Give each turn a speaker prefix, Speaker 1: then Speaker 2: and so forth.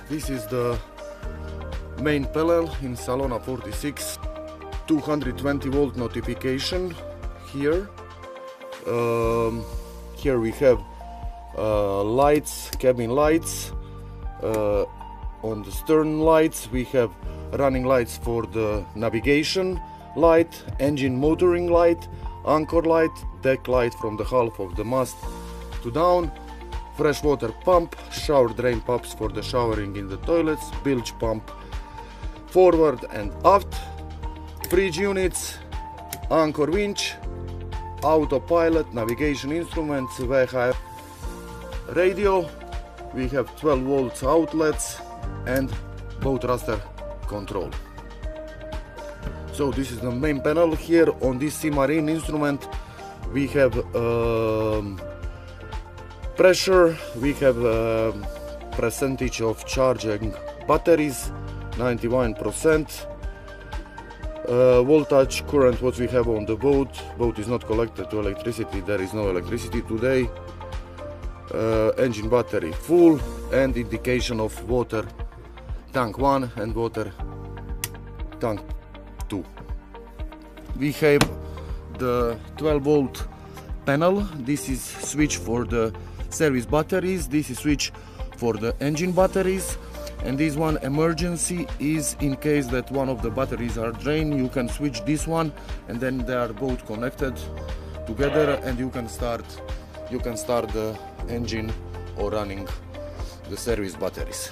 Speaker 1: This is the main panel in Salona 46. 220 volt notification here. Here we have lights, cabin lights. On the stern lights we have running lights for the navigation light, engine motoring light, anchor light, deck light from the half of the mast to down, freshwater pump, shower drain pumps for the showering in the toilets, bilge pump forward and aft, fridge units, anchor winch, autopilot, navigation instruments, VHF radio. We have 12 volts outlets and boat raster control. So this is the main panel. Here on this Sea Marine instrument we have pressure, we have percentage of charging batteries, 91%. Voltage, current, what we have on the boat. Boat is not connected to electricity, there is no electricity today. Engine battery full, and indication of water tank 1 and water tank 2. We have the 12 volt panel. This is switch for the service batteries, this is switch for the engine batteries, and this one emergency is in case that one of the batteries are drained. You can switch this one and then they are both connected together and you can start the engine or running the service batteries.